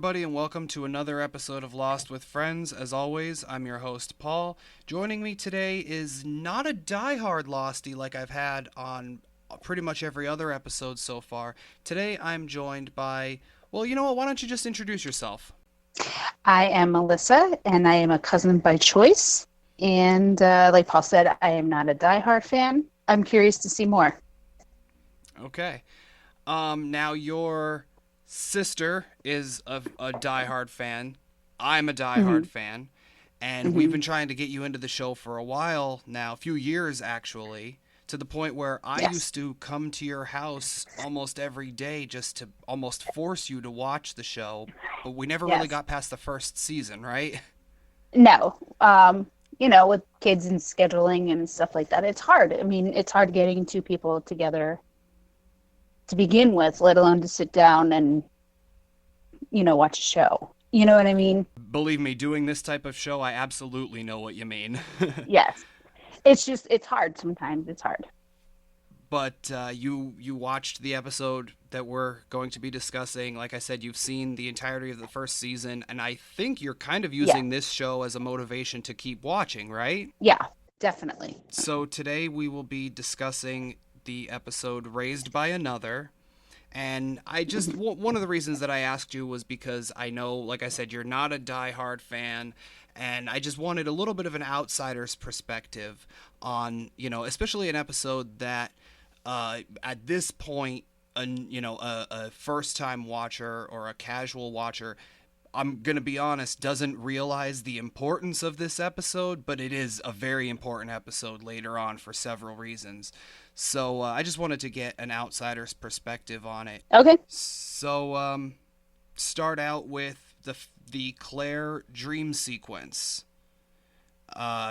everybody, and welcome to another episode of Lost with Friends. As always, I'm your host, Paul. Joining me today is not a diehard Lostie like I've had on pretty much every other episode so far. Today, I'm joined by, well, you know what? Why don't you just introduce yourself? I am Melissa, and I am a cousin by choice. And like Paul said, I am not a diehard fan. I'm curious to see more. Okay. Now your sister is a diehard fan. I'm a Hmm. diehard fan, and we've Hmm. been trying to get you into the show for a while now, a few years actually, to the point where I Yes. used to come to your house almost every day just to almost force you to watch the show, but we never really Yes. got past the first season, right? No. With kids and scheduling and stuff like that, it's hard. I mean, it's hard getting two people together to begin with, let alone to sit down and, watch a show. You know what I mean? Believe me, doing this type of show, I absolutely know what you mean. Yes. It's hard sometimes. It's hard. But you watched the episode that we're going to be discussing. Like I said, you've seen the entirety of the first season, and I think you're kind of Yeah. using this show as a motivation to keep watching, right? Yeah, definitely. So today we will be discussing the episode Raised by Another. And one of the reasons that I asked you was because I know, like I said, you're not a diehard fan, and I just wanted a little bit of an outsider's perspective on, especially an episode that, at this point, a first-time watcher or a casual watcher, I'm going to be honest, doesn't realize the importance of this episode, but it is a very important episode later on for several reasons. So I just wanted to get an outsider's perspective on it. Okay. So start out with the Claire dream sequence.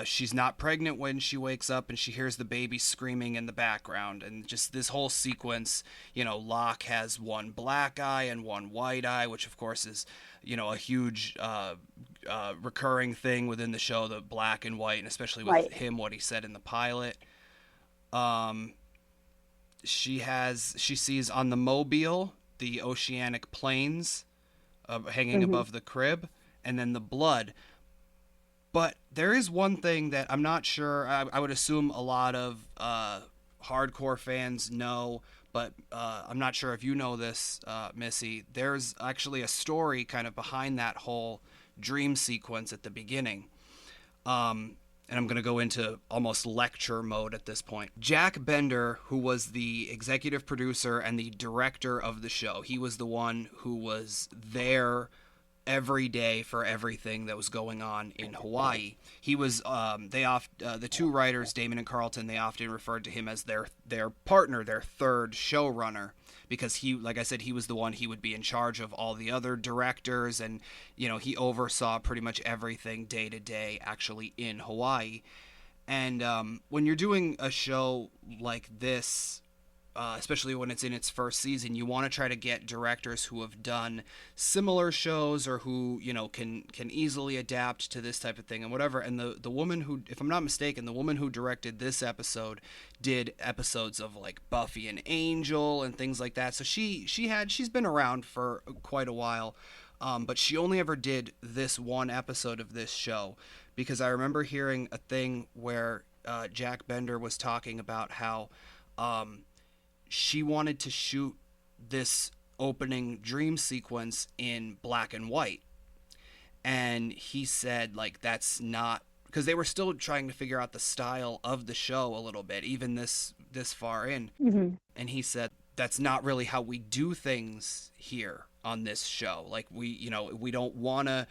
She's not pregnant when she wakes up and she hears the baby screaming in the background. And just this whole sequence, Locke has one black eye and one white eye, which of course is, a huge recurring thing within the show, the black and white, and especially with Right. him, what he said in the pilot. Um, she sees on the mobile the oceanic plains hanging Hmm. above the crib, and then the blood. But there is one thing that I'm not sure. I would assume a lot of hardcore fans know, but I'm not sure if you know this, Missy. There's actually a story kind of behind that whole dream sequence at the beginning. And I'm going to go into almost lecture mode at this point. Jack Bender, who was the executive producer and the director of the show, he was the one who was there every day for everything that was going on in Hawaii. He was the two writers, Damon and Carlton, they often referred to him as their partner, their third showrunner, because he, like I said, he was the one, he would be in charge of all the other directors, and he oversaw pretty much everything day to day actually in Hawaii. And when you're doing a show like this, especially when it's in its first season, you want to try to get directors who have done similar shows or who can easily adapt to this type of thing and whatever. And the woman who, if I'm not mistaken, the woman who directed this episode did episodes of like Buffy and Angel and things like that. So she's been around for quite a while. But she only ever did this one episode of this show, because I remember hearing a thing where Jack Bender was talking about how she wanted to shoot this opening dream sequence in black and white. And he said, like, that's not, because they were still trying to figure out the style of the show a little bit, even this far in. Hmm. And he said, that's not really how we do things here on this show. Like, we don't want to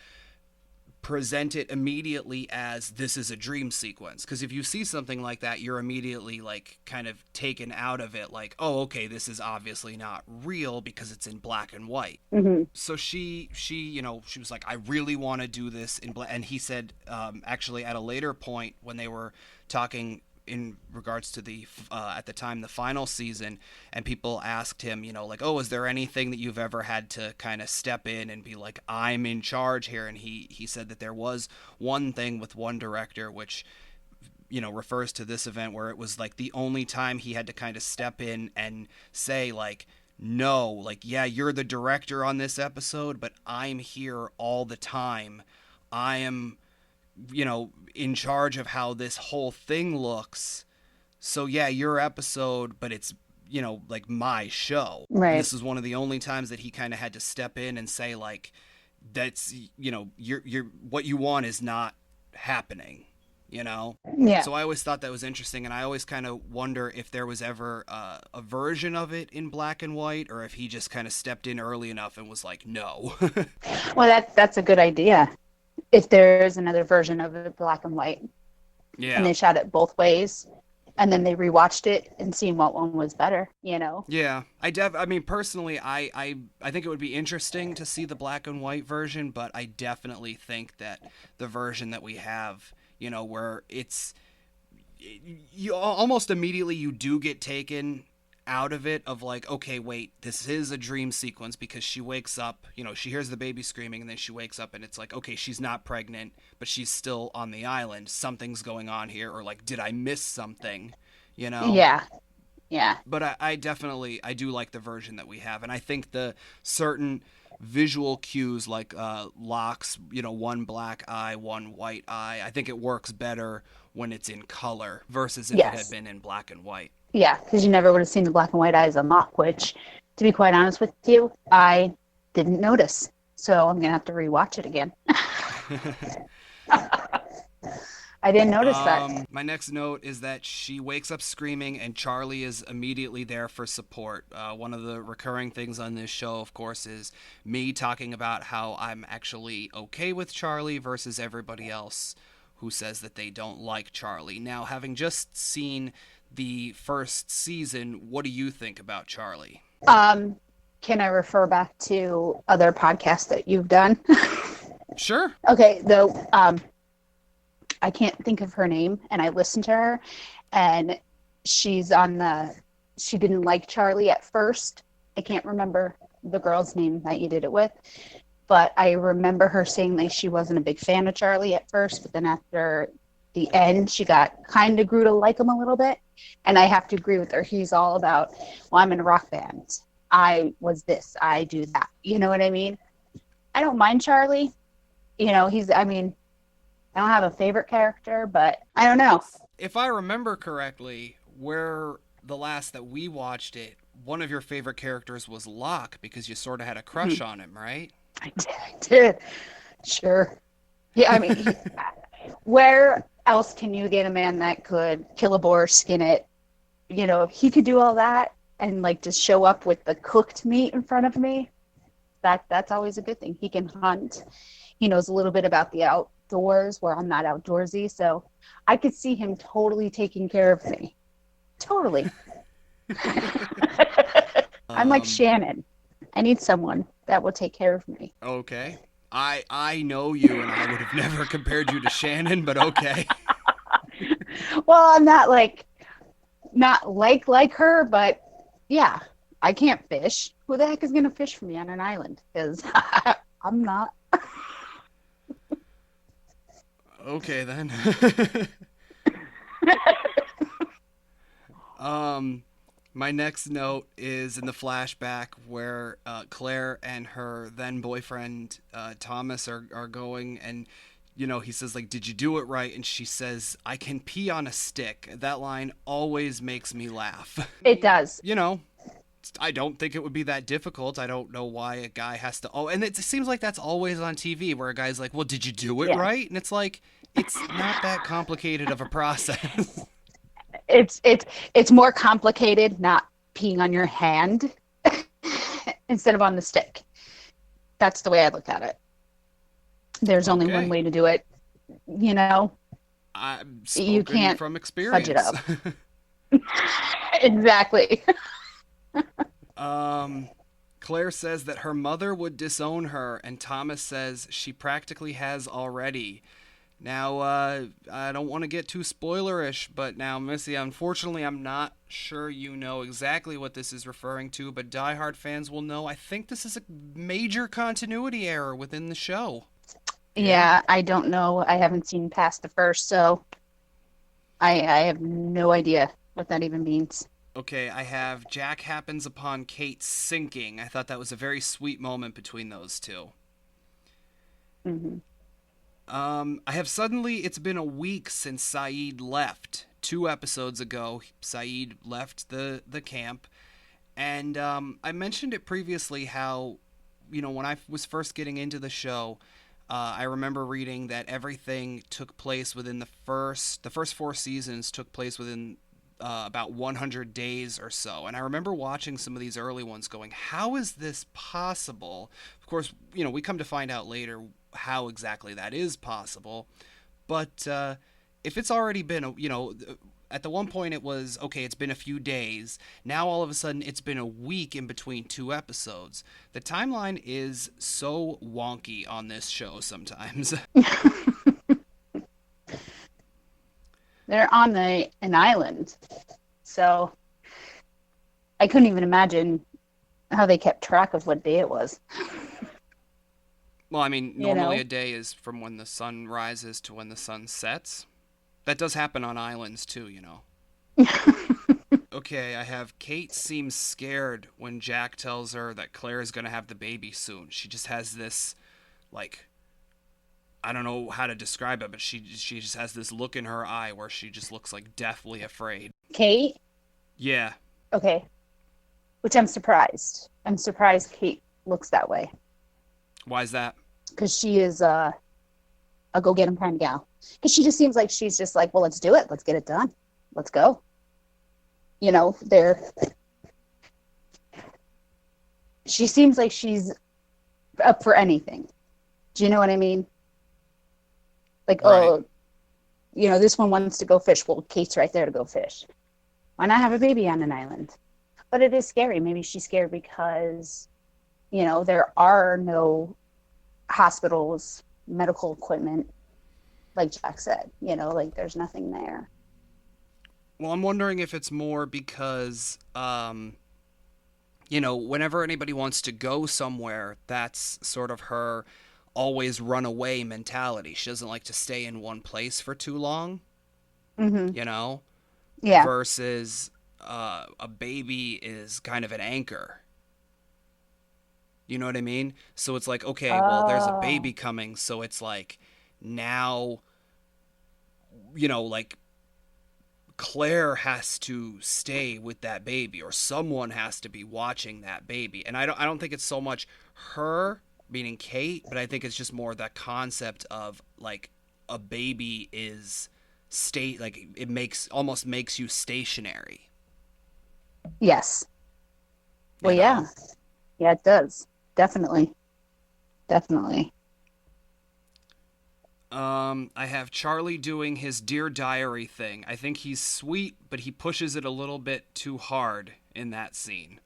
present it immediately as this is a dream sequence, because if you see something like that, you're immediately like kind of taken out of it, like, oh, okay, this is obviously not real because it's in black and white. Hmm. So she was like, I really want to do this in black. And he said, actually at a later point when they were talking in regards to the at the time the final season, and people asked him, like, oh, is there anything that you've ever had to kind of step in and be like, I'm in charge here? And he said that there was one thing with one director, which refers to this event, where it was like the only time he had to kind of step in and say, like, no, like, yeah, you're the director on this episode, but I'm here all the time. I am, in charge of how this whole thing looks. So, yeah, your episode, but it's, like my show. And Right. this is one of the only times that he kind of had to step in and say, like, that's, you're, what you want is not happening, you know? Yeah. So I always thought that was interesting, and I always kind of wonder if there was ever a version of it in black and white, or if he just kind of stepped in early enough and was like, no. Well, that's a good idea. If there is another version of it, black and white, and Yeah. they shot it both ways, and then they rewatched it and seen what one was better, you know? Yeah, I mean, personally, I think it would be interesting to see the black and white version, but I definitely think that the version that we have, where it's you almost immediately you do get taken out of it of like, okay, wait, this is a dream sequence because she wakes up, she hears the baby screaming and then she wakes up and it's like, okay, she's not pregnant, but she's still on the island. Something's going on here, or like, did I miss something? You know? Yeah. Yeah. But I definitely I do like the version that we have, and I think the certain visual cues like Locke's, one black eye, one white eye, I think it works better when it's in color versus if it had Yes. been in black and white. Yeah, because you never would have seen the black and white eyes unlock, which, to be quite honest with you, I didn't notice. So I'm gonna have to rewatch it again. I didn't notice that. My next note is that she wakes up screaming, and Charlie is immediately there for support. One of the recurring things on this show, of course, is me talking about how I'm actually okay with Charlie versus everybody else who says that they don't like Charlie. Now, having just seen the first season, what do you think about Charlie? Um, can I refer back to other podcasts that you've done? Sure. Okay, though, I can't think of her name, and I listened to her, and she's on she didn't like Charlie at first. I can't remember the girl's name that you did it with, but I remember her saying that she wasn't a big fan of Charlie at first, but then after the end, she got kind of grew to like him a little bit. And I have to agree with her. He's all about, well, I'm in a rock band. I was this, I do that. You know what I mean? I don't mind Charlie. I mean, I don't have a favorite character, but I don't know. If I remember correctly, where the last that we watched it, one of your favorite characters was Locke because you sort of had a crush on him, right? I did. Sure. Yeah, I mean, where else can you get a man that could kill a boar, skin it? If he could do all that and like just show up with the cooked meat in front of me, that's always a good thing. He can hunt. He knows a little bit about the outdoors where I'm not outdoorsy, so I could see him totally taking care of me. Totally. I'm like Um, Shannon. I need someone that will take care of me. okay. I know you, and I would have never compared you to Shannon, but okay. Well, I'm not like her, but yeah, I can't fish. Who the heck is gonna fish for me on an island? Because I'm not. Okay then. um, my next note is in the flashback where Claire and her then boyfriend Thomas are going, and he says like, "Did you do it right?" And she says, "I can pee on a stick." That line always makes me laugh. It does. I don't think it would be that difficult. I don't know why a guy has to. Oh, and it seems like that's always on TV where a guy's like, "Well, did you do it Yeah. right?" And it's like, it's not that complicated of a process. It's more complicated not peeing on your hand instead of on the stick. That's the way I look at it. There's only one Okay. way to do it. I'm You spoken can't from fudge it experience. up. Exactly. um, Claire says that her mother would disown her, and Thomas says she practically has already. Now, I don't want to get too spoilerish, but now, Missy, unfortunately, I'm not sure you know exactly what this is referring to, but diehard fans will know. I think this is a major continuity error within the show. Yeah. Yeah, I don't know. I haven't seen past the first, so I have no idea what that even means. Okay, I have Jack happens upon Kate sinking. I thought that was a very sweet moment between those two. Hmm. I have suddenly, it's been a week since Saeed left. 2 episodes ago, Saeed left the camp. And I mentioned it previously how, when I was first getting into the show, I remember reading that everything took place within the first 4 seasons took place within about 100 days or so. And I remember watching some of these early ones going, how is this possible? Of course, we come to find out later how exactly that is possible. But if it's already been, at the one point it was, okay, it's been a few days. Now all of a sudden it's been a week in between 2 episodes. The timeline is so wonky on this show sometimes. They're on an island, so I couldn't even imagine how they kept track of what day it was. Well, I mean, You normally a know? day is from when the sun rises to when the sun sets. That does happen on islands too. Okay, I have Kate seems scared when Jack tells her that Claire is going to have the baby soon. She just has this, like, I don't know how to describe it, but she just has this look in her eye where she just looks like deathly afraid. Kate, Yeah, okay, which I'm surprised. I'm surprised Kate looks that way why is that? because she is a go get 'em kind of gal. Because she just seems like she's just like, well, let's do it. Let's get it done. Let's go. They're she seems like she's up for anything. Do you know what I mean? Like, Right. oh, this one wants to go fish. Well, Kate's right there to go fish. Why not have a baby on an island? But it is scary. Maybe she's scared because, there are no hospitals, medical equipment, like Jack said, like there's nothing there. Well, I'm wondering if it's more because, whenever anybody wants to go somewhere, that's sort of her always run away mentality. She doesn't like to stay in one place for too long, Hmm. you know, Yeah. versus a baby is kind of an anchor. You know what I mean? So it's like, okay, well, there's a baby Oh, coming, so it's like now, like Claire has to stay with that baby or someone has to be watching that baby. And I don't think it's so much her, meaning Kate, but I think it's just more that concept of like a baby is state like it makes you stationary, yes. Well, you know? yeah. Yeah, it does. Definitely. Definitely. I have Charlie doing his Dear Diary thing. I think he's sweet, but he pushes it a little bit too hard in that scene.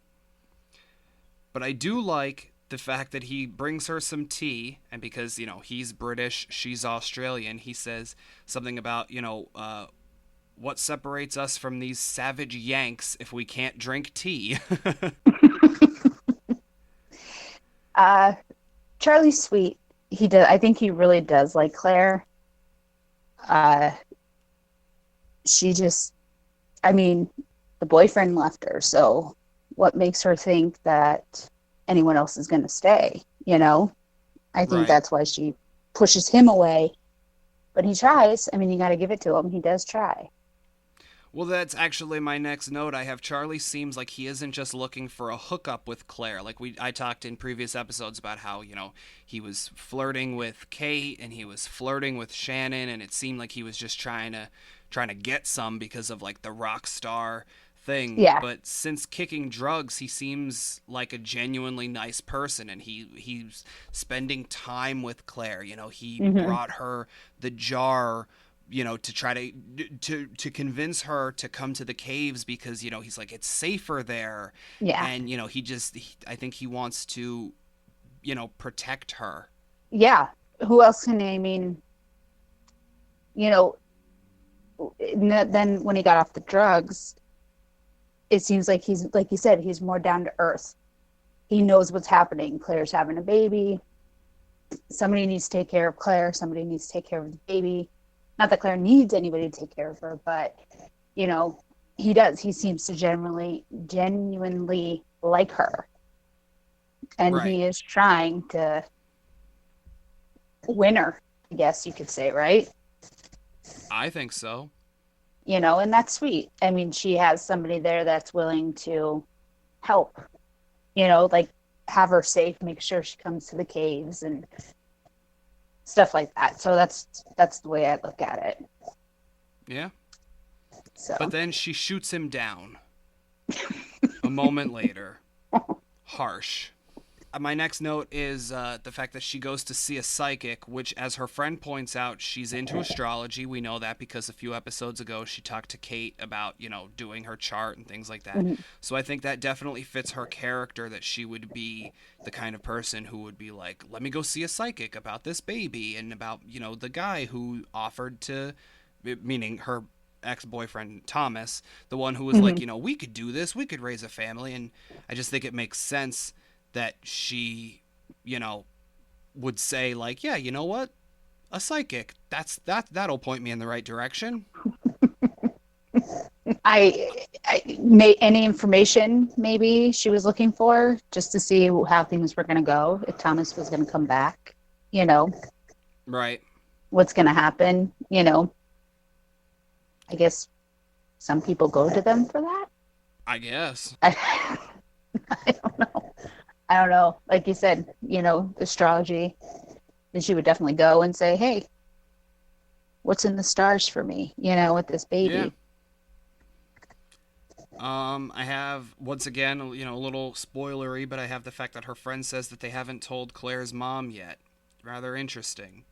But I do like the fact that he brings her some tea, and because, he's British, she's Australian, he says something about, what separates us from these savage Yanks if we can't drink tea? Uh, Charlie's sweet. He does. I think he really does like Claire. Uh, she just, I mean, the boyfriend left her, so what makes her think that anyone else is going to stay? I think Right. that's why she pushes him away. But he tries. I mean, you got to give it to him. He does try. Well, that's actually my next note. I have Charlie seems like he isn't just looking for a hookup with Claire. Like I talked in previous episodes about how, he was flirting with Kate and he was flirting with Shannon and it seemed like he was just trying to get some because of like the rock star thing. Yeah. But since kicking drugs, he seems like a genuinely nice person and he's spending time with Claire. He Hmm. brought her the jar, to try to convince her to come to the caves because he's like it's safer there, Yeah. and I think he wants to protect her. Yeah. Who else can I mean, you know, then when he got off the drugs, it seems like he's, like you said, he's more down to earth. He knows what's happening. Claire's having a baby. Somebody needs to take care of Claire. Somebody needs to take care of the baby. Not that Claire needs anybody to take care of her, but, you know, he does. He seems to genuinely like her, and Right. he is trying to win her, I guess you could say, right? I think so. And that's sweet. I mean, she has somebody there that's willing to help, like have her safe, make sure she comes to the caves and stuff like that. So that's the way I look at it. Yeah. But So, then she shoots him down a moment later. Harsh. My next note is the fact that she goes to see a psychic, which, as her friend points out, she's into astrology. We know that because a few episodes ago she talked to Kate about, doing her chart and things like that. mhm, So I think that definitely fits her character, that she would be the kind of person who would be like, let me go see a psychic about this baby and about, the guy who offered to, meaning her ex-boyfriend Thomas, the one who was like, mhm. we could do this, we could raise a family. And I just think it makes sense that she, you know, would say like, yeah, you know what? A psychic. That'll point me in the right direction. I made any information maybe she was looking for just to see how things were going to go, if Thomas was going to come back, you know, Right. what's going to happen, I guess some people go to them for that. I guess. I, I don't know. I don't know. Like you said, astrology, then she would definitely go and say, hey, what's in the stars for me, with this Yeah. baby? I have once again, a little spoilery, but I have the fact that her friend says that they haven't told Claire's mom yet. Rather interesting.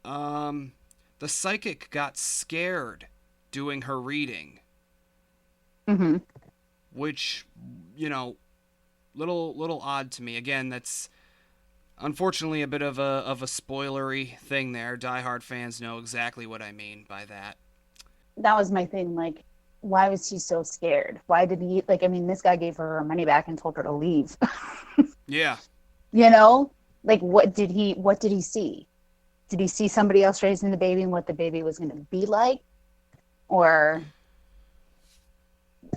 Um, the psychic got scared doing her reading, Hmm. which, you know, little odd to me. Again, that's unfortunately a bit of a spoilery thing there. Diehard fans know exactly what I mean by that. That was my thing. Like, why was he so scared? Why did he, like, I mean, this guy gave her money back and told her to leave. Yeah. you know? Like, what did he see? Did he see somebody else raising the baby and what the baby was going to be like? Or,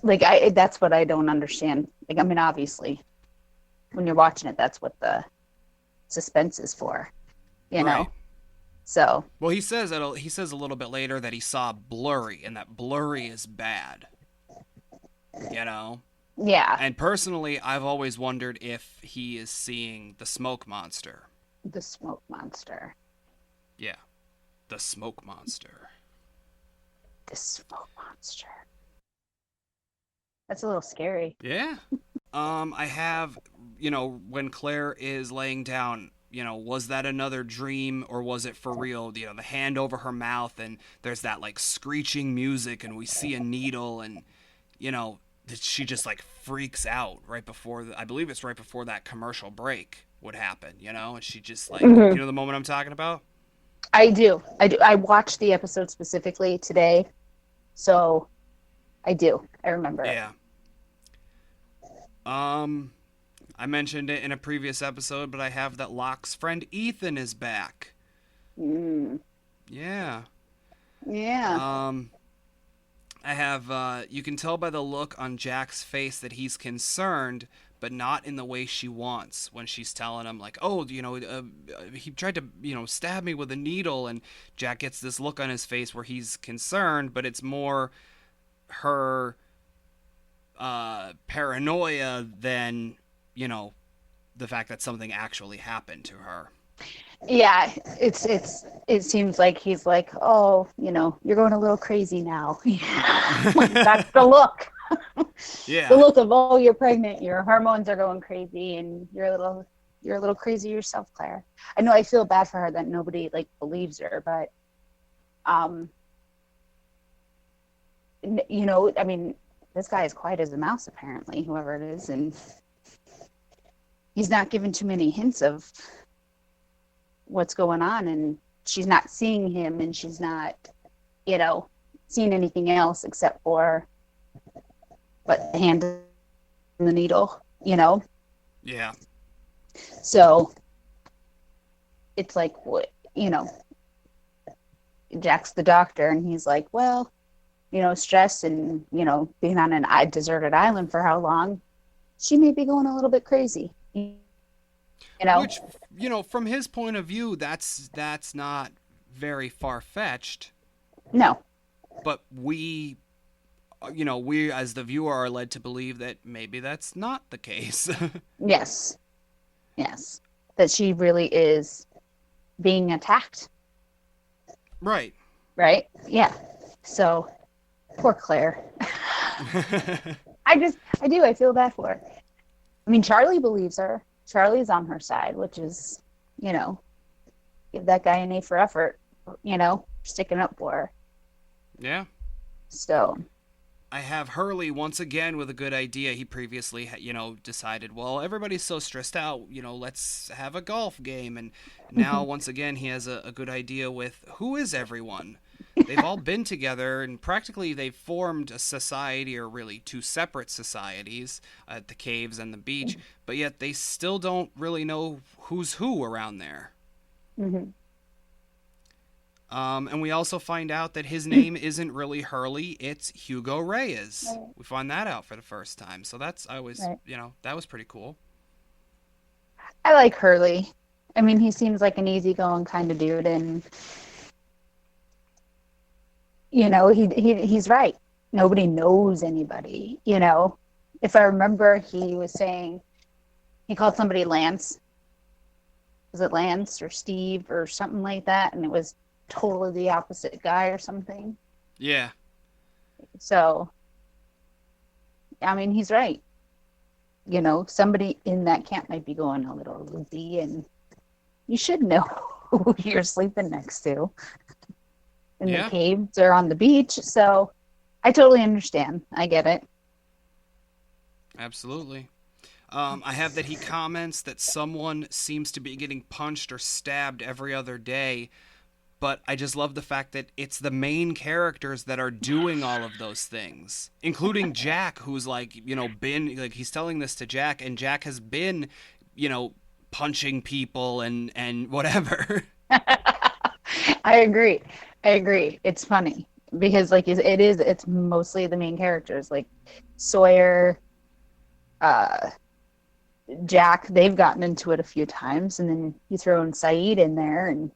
like, that's what I don't understand. Like, I mean, obviously, when you're watching it, that's what the suspense is for, you Right. know? So, Well, he says a little bit later that he saw blurry, and that blurry is bad. You know. yeah, And personally, I've always wondered if he is seeing the smoke monster. the smoke monster. Yeah, the smoke monster. The smoke monster. That's a little scary. Yeah. I have, when Claire is laying down, was that another dream or was it for real? The hand over her mouth and there's that like screeching music and we see a needle and, you know, she just like freaks out right before, I believe it's right before that commercial break would happen, and she just like, Hmm. the moment I'm talking about? I do. I do. I watched the episode specifically today, so I do. I remember it. Yeah. Um, I mentioned it in a previous episode, but I have that Locke's friend Ethan is back. Mm, Yeah. yeah. Um, I have, you can tell by the look on Jack's face that he's concerned, but not in the way she wants when she's telling him, like, oh, he tried to, stab me with a needle. And Jack gets this look on his face where he's concerned, but it's more her paranoia than, you know, the fact that something actually happened to her. Yeah, it seems like he's like, oh, you're going a little crazy now. Like that's the look. The Yeah. look of, oh, you're pregnant, your hormones are going crazy, and you're a little crazy yourself, Claire. I know I feel bad for her that nobody like believes her, but um, I mean, this guy is quiet as a mouse apparently, whoever it is, and he's not given too many hints of what's going on, and she's not seeing him, and she's not, you know, seeing anything else except for but the hand and the needle. Yeah. So it's like, what, Jack's the doctor, and he's like, well, stress and, being on an deserted island for how long, she may be going a little bit crazy, you know? Which, from his point of view, that's not very far fetched. No. But we as the viewer are led to believe that maybe that's not the case. Yes. Yes. That she really is being attacked, Right. right? Yeah. So poor Claire. I feel bad for her. I mean, Charlie believes her. Charlie's on her side, which is, you know, give that guy an A for effort, sticking up for her. Yeah. So, I have Hurley once again with a good idea. He previously, decided, well, everybody's so stressed out, let's have a golf game. And now, once again, he has a good idea with who is everyone? They've all been together, and practically they've formed a society, or really two separate societies, at the caves and the beach, but yet they still don't really know who's who around there. mhm. And we also find out that his name isn't really Hurley, it's Hugo Reyes. Right. We find that out for the first time. So I was, Right. that was pretty cool. I like Hurley. I mean, he seems like an easygoing kind of dude, and he's right. Nobody knows anybody. If I remember, he was saying he called somebody Lance. Was it Lance or Steve or something like that? And it was totally the opposite guy or something. Yeah. So, I mean, he's right. Somebody in that camp might be going a little loopy, and you should know who you're sleeping next to in the Yeah, caves or on the beach. So, I totally understand. I get it. absolutely. I have that he comments that someone seems to be getting punched or stabbed every other day, but I just love the fact that it's the main characters that are doing all of those things, including Jack, who's been like he's telling this to Jack, and Jack has been, you know, punching people and whatever. I agree. I agree. It's funny because it's mostly the main characters like Sawyer, uh, Jack. They've gotten into it a few times, and then you throw in Saeed in there, and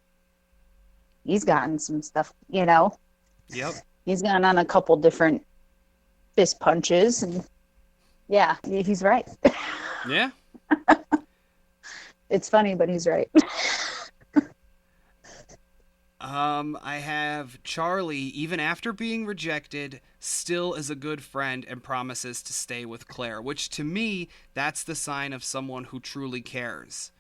he's gotten some stuff. Yep. He's gone on a couple different fist punches, and yeah, he's right. Yeah. It's funny, but he's right. I have Charlie, even after being rejected, still is a good friend and promises to stay with Claire, which to me, that's the sign of someone who truly cares.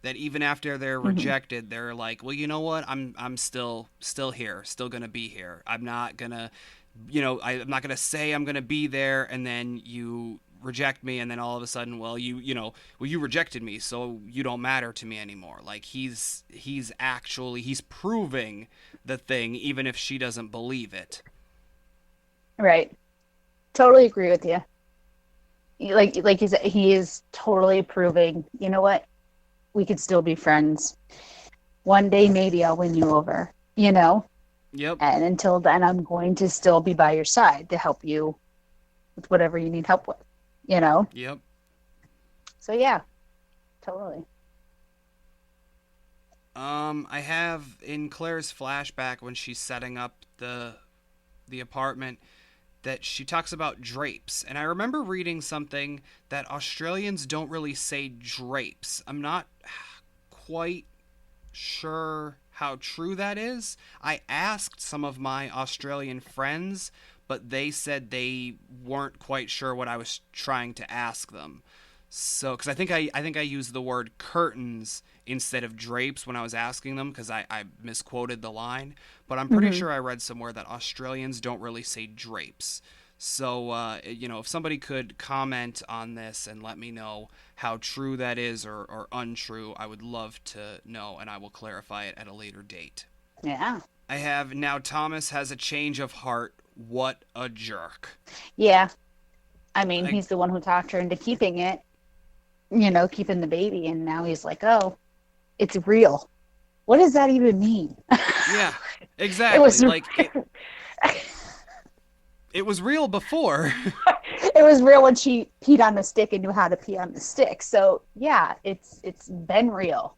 That even after they're Mhm. rejected, they're like, well, you know what? I'm still here, still gonna be here. I'm not gonna, I'm not gonna say I'm gonna be there, and then you reject me, and then all of a sudden, well, you rejected me, so you don't matter to me anymore. Like he's proving the thing, even if she doesn't believe it. Right. Totally agree with you. He is totally proving, you know what? We could still be friends. One day maybe I'll win you over, Yep. And until then I'm going to still be by your side to help you with whatever you need help with, you know? Yep. So yeah, totally. I have in Claire's flashback when she's setting up the apartment that she talks about drapes. And I remember reading something that Australians don't really say drapes. I'm not quite sure how true that is. I asked some of my Australian friends, but they said they weren't quite sure what I was trying to ask them. So, because I think I used the word curtains instead of drapes when I was asking them because I misquoted the line. But I'm pretty Hmm. sure I read somewhere that Australians don't really say drapes. So, if somebody could comment on this and let me know how true that is or untrue, I would love to know, and I will clarify it at a later date. Yeah. I have now Thomas has a change of heart. What a jerk. Yeah. I mean, Like, he's the one who talked her into keeping it, keeping the baby, and now he's like, oh, it's real. What does that even mean? yeah, It exactly. was Like, It was real before. It was real when she peed on the stick and knew how to pee on the stick. So yeah, it's been real.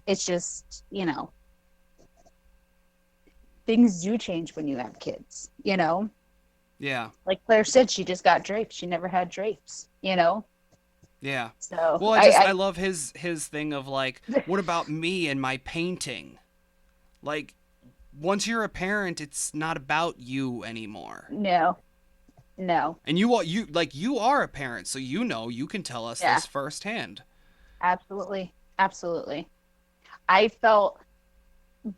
It's just, things do change when you have kids. Yeah. Like Claire said, she just got drapes. She never had drapes. Yeah. So Well, I love his thing of like, what about me and my painting? Like, once you're a parent, it's not about you anymore. no, no, And you are a parent, so you can tell us yeah, this firsthand. absolutely, absolutely. I felt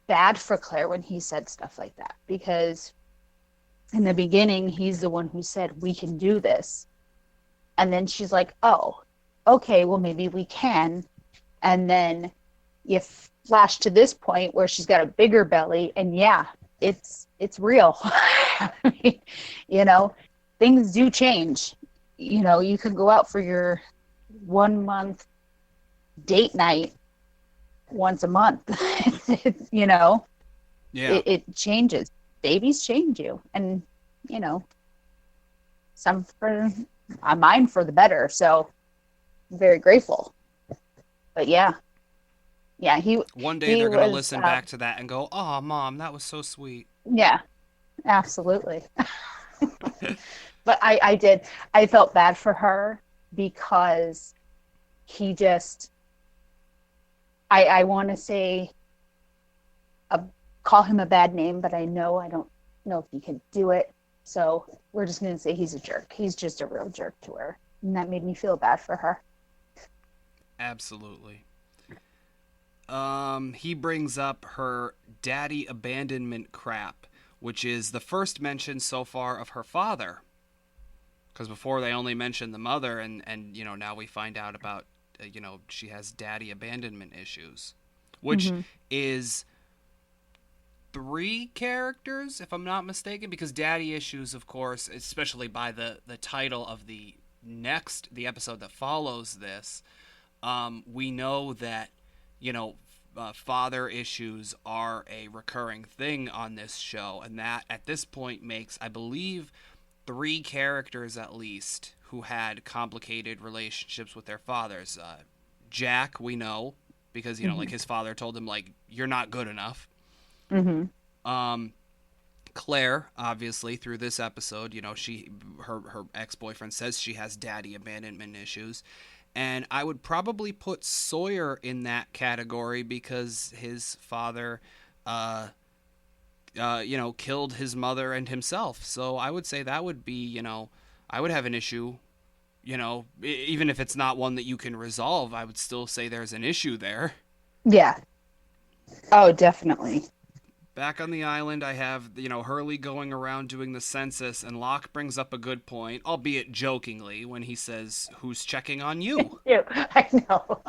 bad for Claire when he said stuff like that because in the beginning, he's the one who said, we can do this. And then she's like, oh, okay, well, maybe we can. And then you flash to this point where she's got a bigger belly. And yeah, it's real. I mean, you know, things do change. You can go out for your 1 month date night once a month. you know, Yeah. it changes. Babies change you. And, you know, some for mine for the better. So I'm very grateful. But yeah, One day he they're gonna was listen back to that and go, "Oh, mom, that was so sweet." yeah, absolutely. But I felt bad for her because he just I want to say a, call him a bad name, but I don't know if he can do it. So we're just gonna say he's a jerk. He's just a real jerk to her, and that made me feel bad for her. Absolutely. He brings up her daddy abandonment crap, which is the first mention so far of her father. Because before they only mentioned the mother, and now we find out about she has daddy abandonment issues, which Mm-hmm. is three characters if I'm not mistaken. Because daddy issues, of course, especially by the title of the episode that follows this, we know that father issues are a recurring thing on this show, and that at this point makes, I believe, three characters at least who had complicated relationships with their fathers. Jack, we know, because like Mm-hmm. his father told him like you're not good enough. Mm-hmm. Um, Claire, obviously, through this episode, her ex boyfriend says she has daddy abandonment issues, and I would probably put Sawyer in that category because his father, killed his mother and himself. So I would say that would be, I would have an issue. Even if it's not one that you can resolve, I would still say there's an issue there. Yeah. Oh, definitely. Back on the island, I have, Hurley going around doing the census, and Locke brings up a good point, albeit jokingly, when he says, "Who's checking on you?" Yeah, I know.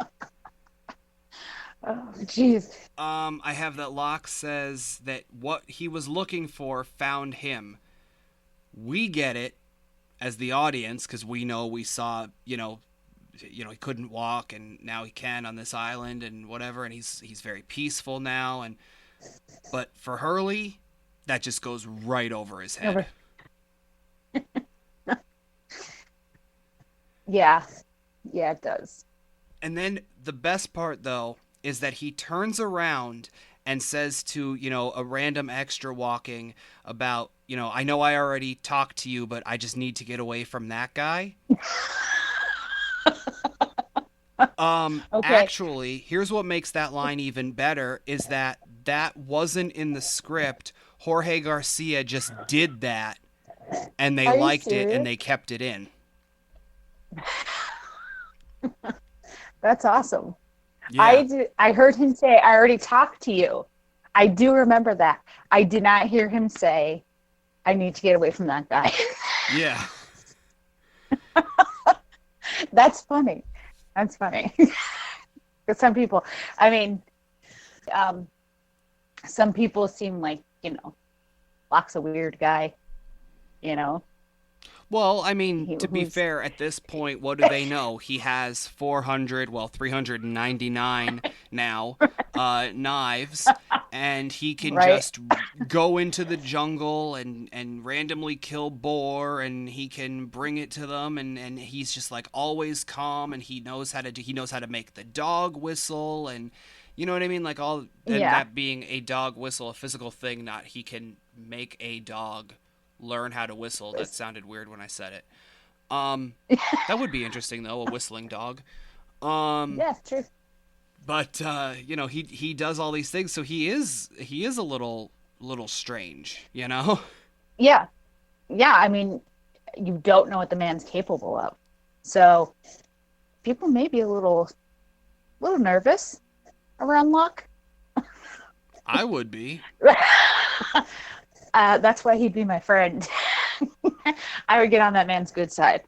Oh, jeez. I have that Locke says that what he was looking for found him. We get it as the audience because we saw, he couldn't walk and now he can on this island and whatever, and he's very peaceful now. But for Hurley, that just goes right over his head. Over. Yeah. Yeah, it does. And then the best part, though, is that he turns around and says to, a random extra walking about, I know I already talked to you, but I just need to get away from that guy. Okay. Actually, here's what makes that line even better is that wasn't in the script. Jorge Garcia just did that, and they Are you liked it, and serious? they kept it in. That's awesome. Yeah. I heard him say, I already talked to you. I do remember that. I did not hear him say, I need to get away from that guy. Yeah. That's funny. That's funny. Because some people, I mean, um, some people seem like, Locke's a weird guy, you know. Well, I mean, He, to be who's fair, at this point, what do they know? He has 399 now, knives, and he can Right. just go into the jungle and randomly kill boar, and he can bring it to them, and he's just like always calm, and he knows how to make the dog whistle, and you know what I mean, like all, and Yeah. that being a dog whistle, a physical thing, not he can make a dog learn how to whistle. That sounded weird when I said it. um that would be interesting though, a whistling dog. um Yeah, true. but he does all these things, so he is a little strange, you know. Yeah. Yeah. I mean, you don't know what the man's capable of. So people may be a little nervous around Luck. I would be. That's why he'd be my friend. I would get on that man's good side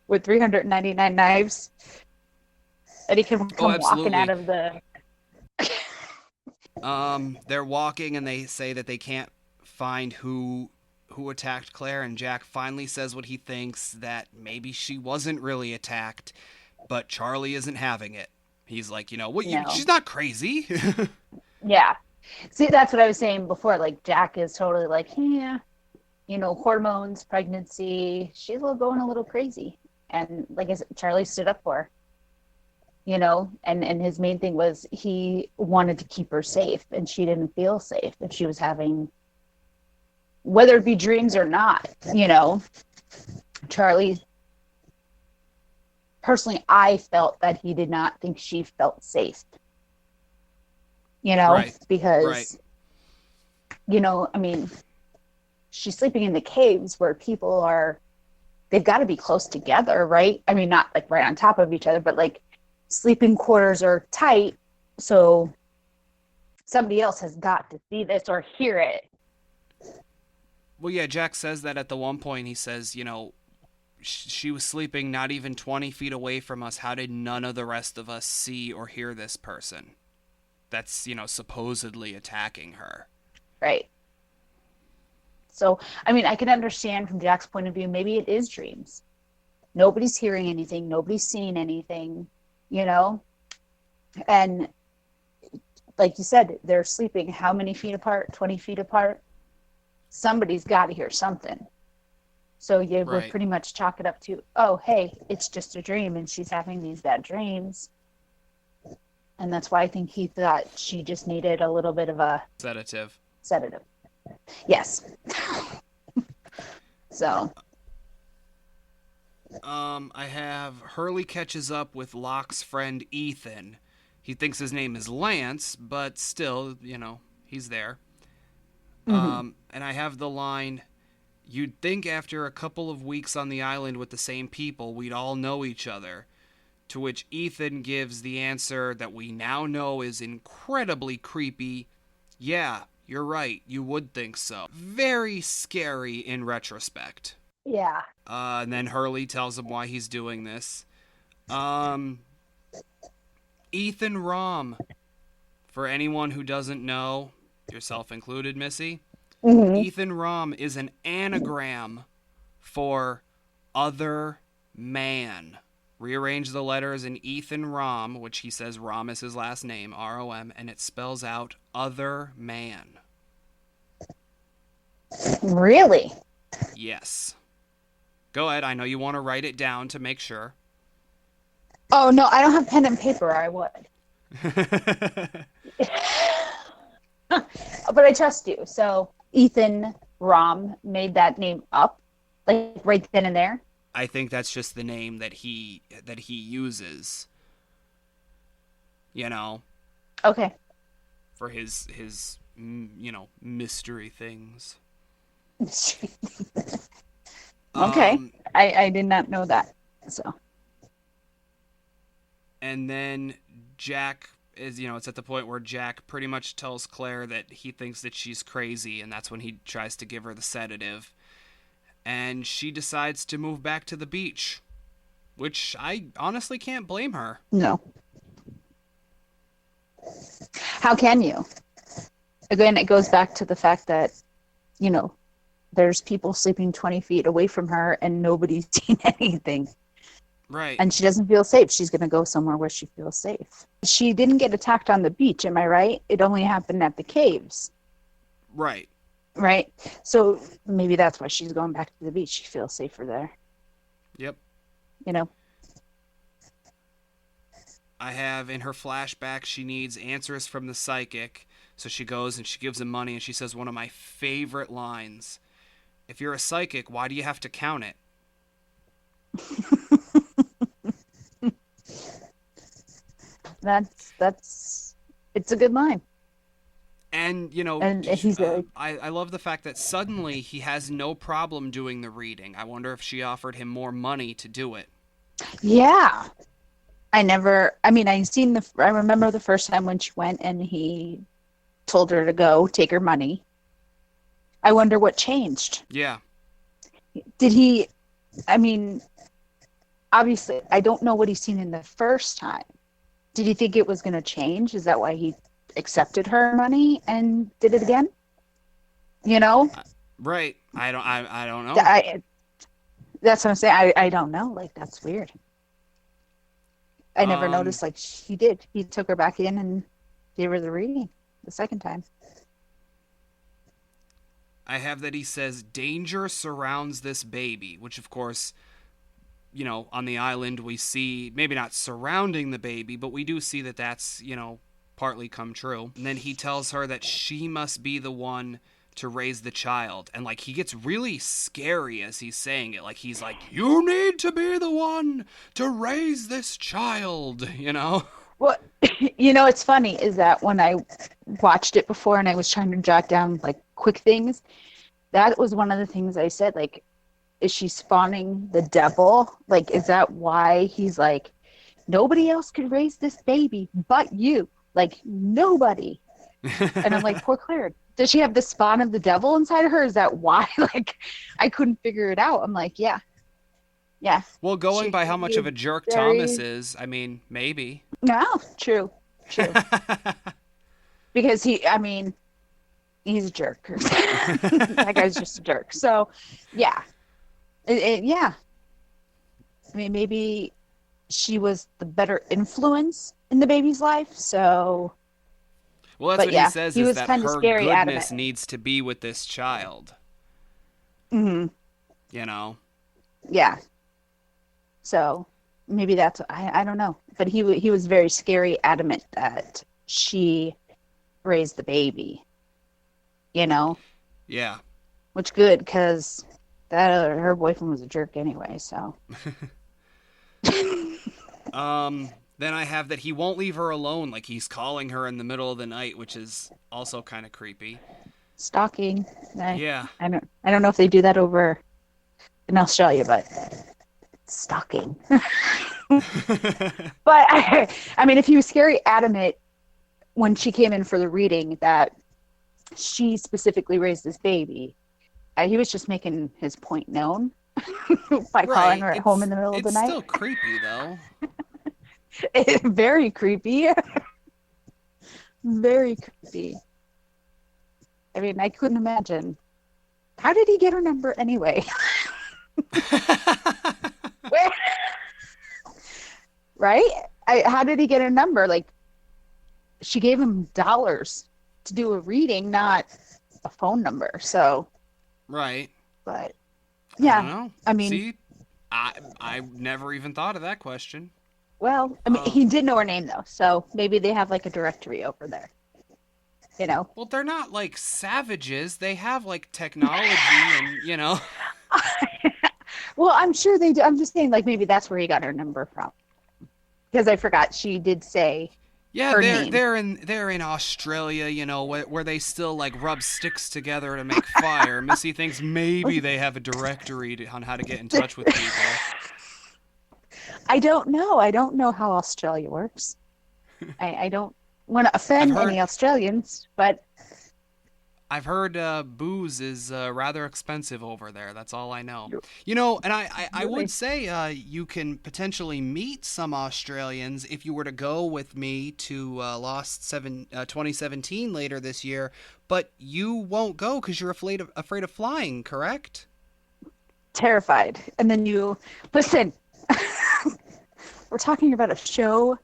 with 399 knives, and he can Oh, come walking out absolutely. of the. They're walking and they say that they can't find who attacked Claire, and Jack finally says what he thinks, that maybe she wasn't really attacked, but Charlie isn't having it. He's like, No. she's not crazy. Yeah. See, that's what I was saying before. Like, Jack is totally like, yeah, hormones, pregnancy. She's going a little crazy. And like I said, Charlie stood up for her, and his main thing was he wanted to keep her safe, and she didn't feel safe if she was having, whether it be dreams or not. Charlie, personally, I felt that he did not think she felt safe, Right. Right. because, I mean, she's sleeping in the caves where people are, they've got to be close together, right? I mean, not like right on top of each other, but like sleeping quarters are tight. So somebody else has got to see this or hear it. Well, yeah, Jack says that at the one point. He says, she was sleeping not even 20 feet away from us. How did none of the rest of us see or hear this person that's, supposedly attacking her? Right. So, I mean, I can understand from Jack's point of view, maybe it is dreams. Nobody's hearing anything, nobody's seeing anything, you know? And like you said, they're sleeping how many feet apart? 20 feet apart? Somebody's got to hear something. So you would Right. pretty much chalk it up to, oh, hey, it's just a dream and she's having these bad dreams. And that's why I think he thought she just needed a little bit of a Sedative. sedative. Yes. So, I have Hurley catches up with Locke's friend Ethan. He thinks his name is Lance, but still, he's there. mhm. And I have the line, "You'd think after a couple of weeks on the island with the same people, we'd all know each other." To which Ethan gives the answer that we now know is incredibly creepy. "Yeah, you're right. You would think so." Very scary in retrospect. Yeah. And then Hurley tells him why he's doing this. Um, Ethan Rom, for anyone who doesn't know, yourself included, Missy, Hmm. Ethan Rom is an anagram for other man. Rearrange the letters in Ethan Rom, which he says Rom is his last name, Rom, and it spells out other man. Really? Yes. Go ahead. I know you want to write it down to make sure. Oh, no, I don't have pen and paper. I would. But I trust you. So Ethan Rom made that name up, like right then and there. I think that's just the name that he uses, you know, Okay. for his mystery things. Okay. Um I did not know that. So, and then Jack is, it's at the point where Jack pretty much tells Claire that he thinks that she's crazy, and that's when he tries to give her the sedative. And she decides to move back to the beach, which I honestly can't blame her. no. How can you? Again, it goes back to the fact that, you know, there's people sleeping 20 feet away from her and nobody's seen anything. Right. and she doesn't feel safe. She's going to go somewhere where she feels safe. She didn't get attacked on the beach, am I right? It only happened at the caves, Right. right? So maybe that's why she's going back to the beach. She feels safer there, Yep. you know? I have in her flashback she needs answers from the psychic, so she goes and she gives him money and she says one of my favorite lines. If you're a psychic, why do you have to count it? That's it's a good line. And, And he's a I love the fact that suddenly he has no problem doing the reading. I wonder if she offered him more money to do it. yeah. I mean, I remember the first time when she went and he told her to go take her money. I wonder what changed. Yeah. Did he, I mean, obviously, I don't know what he's seen in the first time. Did he think it was going to change? Is that why he accepted her money and did it again? You know? Right. I don't know. That's what I'm saying. I don't know. Like, that's weird. I never Um noticed, like, he did. He took her back in and gave her the reading the second time. I have that he says danger surrounds this baby, which of course, on the island we see maybe not surrounding the baby, but we do see that that's, partly come true. And then he tells her that she must be the one to raise the child. And like he gets really scary as he's saying it. Like he's like, "You need to be the one to raise this child," Well, it's funny is that when I watched it before and I was trying to jot down like quick things, that was one of the things I said, like, is she spawning the devil? Like, is that why he's like, nobody else could raise this baby but you? Like, nobody. And I'm like, poor Claire. Does she have the spawn of the devil inside of her? Is that why? Like, I couldn't figure it out. I'm like, yeah. Yeah. Well, going She by how much of a jerk Thomas very is, I mean, maybe. no, true. True. Because he's a jerk. That guy's just a jerk. So, yeah. Yeah. I mean, maybe she was the better influence in the baby's life. So, Well, that's but what he yeah, says he is was that kind of her scary goodness adamant. needs to be with this child, Hmm. you know? Yeah. So maybe that's I don't know, but he was very scary adamant that she raised the baby. You know, Yeah. which good because that her boyfriend was a jerk anyway. So Then I have that he won't leave her alone, like he's calling her in the middle of the night, which is also kind of creepy. stalking. Yeah. I don't know if they do that over in Australia, but stalking. But I mean, if he was scary adamant when she came in for the reading that she specifically raised this baby, he was just making his point known by calling Right. her at home in It's the middle of the it's night. still creepy though. Very creepy. Very creepy. I mean, I couldn't imagine. How did he get her number anyway? Where? Right? How did he get her number? Like, she gave him dollars to do a reading, not a phone number. So, Right. but I don't yeah, know. I mean, See, I never even thought of that question. well, I mean, he did know her name though, so maybe they have like a directory over there. You know. Well, they're not like savages. They have like technology and. Well, I'm sure they do. I'm just saying, like, maybe that's where he got her number from. Because I forgot she did say Yeah, her they're name. they're in they're in Australia, where they still like rub sticks together to make fire. Missy thinks maybe they have a directory on how to get in touch with people. I don't know. I don't know how Australia works. I don't want to I've offend heard any Australians, but I've heard booze is rather expensive over there. That's all I know. And I would really, say you can potentially meet some Australians if you were to go with me to 2017 later this year, but you won't go because you're afraid of flying, correct? terrified. And then you listen. we're talking about a show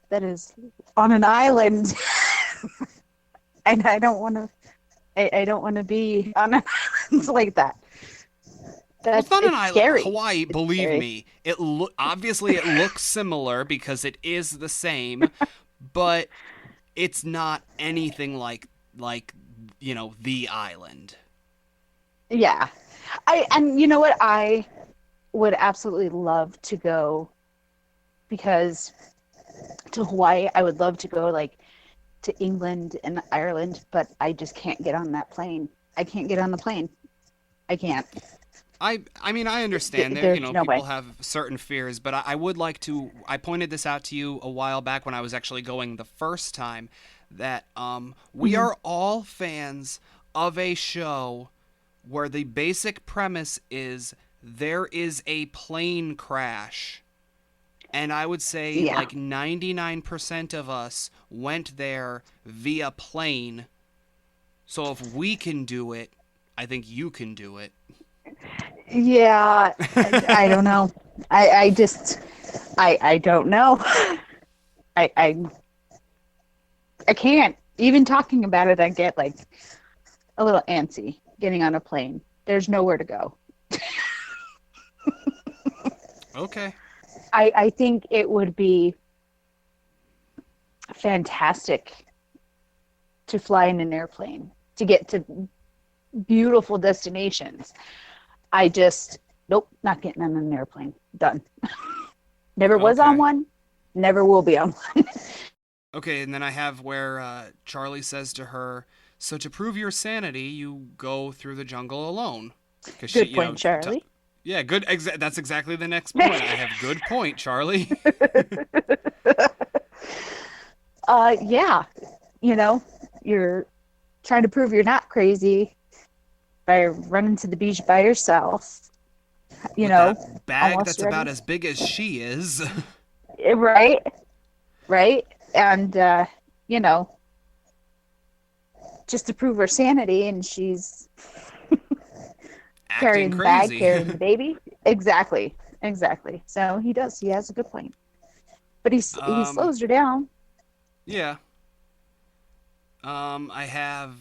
that is on an island, and I don't want to. I don't want to be on an island like that. Well, it's That's not an it's island. scary. Hawaii, It's believe scary. me, obviously it looks similar because it is the same, but it's not anything like the island. Yeah. And you know what? I would absolutely love to go because to Hawaii, I would love to go like to England and Ireland, but I just can't get on that plane. I can't get on the plane. I can't. I mean I understand there There's no people way. have certain fears, but I would like to. I pointed this out to you a while back when I was actually going the first time that we Mhm. are all fans of a show where the basic premise is there is a plane crash. And I would say Yeah. like 99% of us went there via plane. So if we can do it, I think you can do it. Yeah. I don't know. I just I don't know. I I I can't. Even talking about it, I get like a little antsy getting on a plane. There's nowhere to go. Okay. I think it would be fantastic to fly in an airplane to get to beautiful destinations. I just, nope, not getting on an airplane. Done. Never was on Okay. one, never will be on one. Okay, and then I have where Charlie says to her, "So to prove your sanity, you go through the jungle alone." Because she, Good point, Charlie. yeah, good. That's exactly the next point. I have good point, Charlie. Yeah, you know, you're trying to prove you're not crazy by running to the beach by yourself, you With know, that bag almost that's about ready. as big as she is, Right, right. And, you know, just to prove her sanity, and she's acting carrying the bag, crazy. carrying the baby. Exactly, exactly. So he does. He has a good point, but he um, slows her down. yeah. I have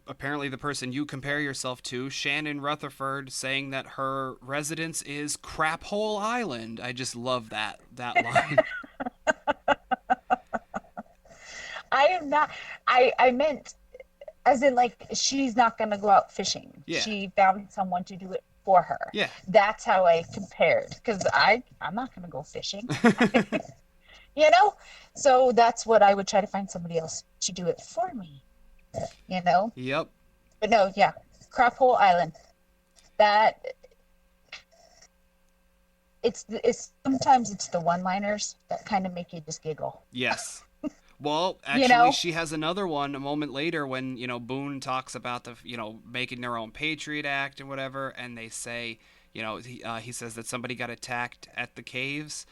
apparently the person you compare yourself to, Shannon Rutherford, saying that her residence is Crap Hole Island. I just love that line. I am not. I meant as in like she's not going to go out fishing. Yeah, She found someone to do it for her. yeah. That's how I compared because I'm not going to go fishing. You know, so that's what I would try to find somebody else to do it for me. You know, Yep. but no, yeah, Crap Hole Island. That it's sometimes it's the one-liners that kind of make you just giggle. Yes. Well, You actually, know, she has another one a moment later when, Boone talks about making their own Patriot Act and whatever, and they say, he says that somebody got attacked at the caves,